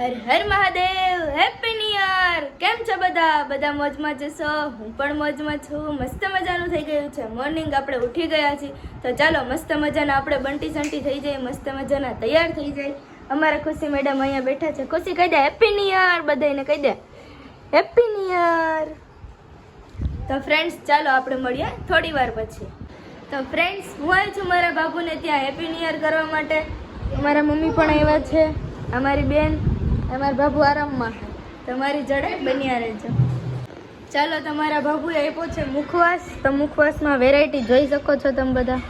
Har Har Mahadev, happy new year. કેમ છો બધા મોજમાં જશો? હું પણ મોજમાં છું. મસ્ત મજાનું થઈ ગયું છે મોર્નિંગ, આપણે ઉઠી ગયા છીએ. તો ચાલો મસ્ત મજાના આપણે બંટી સંટી થઈ જાય, મસ્ત મજાના તૈયાર થઈ જાય. અમારા ખુશી મેડમ અહીંયા બેઠા છે. ખુશી કહી દે હેપી ન્યુ યર, બધાને કહી દે હેપી ન્યુ યર. તો ફ્રેન્ડ્સ ચાલો આપણે મળીએ થોડી વાર પછી. તો ફ્રેન્ડ્સ હું આવી છું મારા બાબુને ત્યાં હેપી ન્યુ યર કરવા માટે. અમારા મમ્મી પણ આવ્યા છે, અમારી બેન, અમારા બાબુ આરામમાં. તમારી જોડે બન્યા રહેજો. ચાલો તમારા બાબુએ આપ્યો છે મુખવાસ. તો મુખવાસમાં વેરાયટી જોઈ શકો છો તમે બધા.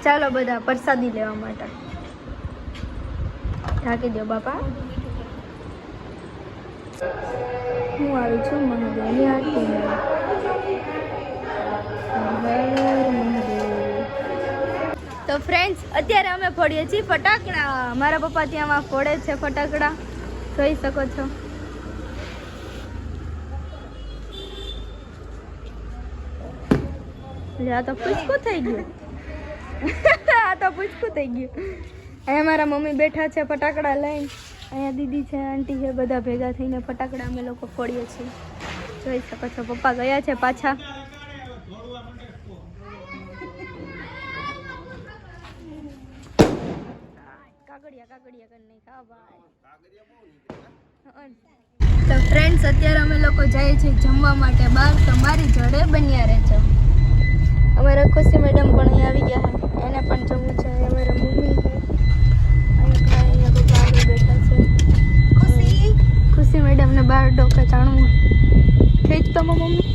ચાલો બધા પ્રસાદી લેવા માટે. ઢાંકી દો બાપા. હું આવી છું મહાદેવની આરતીમાં. તો ફ્રેન્ડ્સ અત્યારે અમે ફોડીએ છીએ ફટાકડા. મારા પપ્પા ત્યાં ફોડે છે ફટાકડા, જોઈ શકો છો. આ તો પૂચકું થઈ ગયું. આ તો પૂચકું થઈ ગયું. અહીંયા મારા મમ્મી બેઠા છે ફટાકડા લઈને. અહીંયા દીદી છે, આંટી છે, બધા ભેગા થઈને ફટાકડા અમે લોકો ફોડીએ છીએ. જોઈ શકો છો. પપ્પા ગયા છે પાછા. તો ફ્રેન્ડ્સ અત્યારે અમે લોકો જઈએ છીએ જમવા માટે બહાર. તમારી જોડે બન્યા રહેજો. અમારા ખુશી મેડમ પણ અહીં આવી ગયા છે, એને પણ જમવું છે. અમારા મમ્મી છે અહીંયા બધા આગળ બેઠા છે. ખુશી મેડમને બહાર ડોકા ચાણવું ઠીક તો મમ્મી.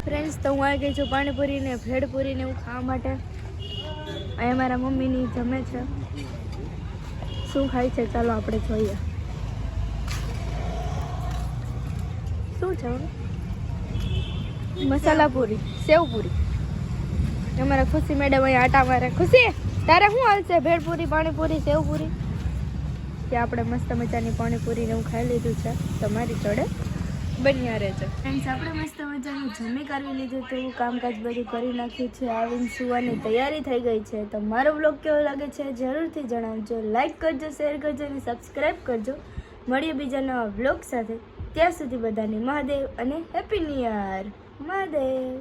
ફ્રેન્ડ્સ તો હું આવી ગઈ છું પાણીપુરી ને ભેળપુરી ને એવું ખાવા માટે. અહીંયા મારા મમ્મીની જમે છે. શું ખાય છે ચાલો આપણે જોઈએ. શું છે? મસાલા પૂરી, સેવ પૂરી. અમારા ખુશી મેડમ અહીંયા આટા મારે. ખુશી તારે શું હાલશે? ભેળપુરી, પાણીપુરી, સેવ પૂરી. ત્યાં આપણે મસ્ત મજાની પાણીપુરી ને એવું ખાઈ લીધું છે. તમારી જોડે બન્યા રહેજો. ફ્રેન્ડ્સ આપણે મસ્ત મજાનું જમી કરી લીધું હતું, કામકાજ બધું કરી નાખ્યું છે. આવીને સુવાની તૈયારી થઈ ગઈ છે. તો મારો બ્લોગ કેવો લાગે છે જરૂરથી જણાવજો. લાઈક કરજો, શેર કરજો અને સબસ્ક્રાઈબ કરજો. મળીએ બીજા નવા બ્લોગ સાથે. ત્યાં સુધી બધાને મહાદેવ અને હેપી ન્યુ યર. મહાદેવ.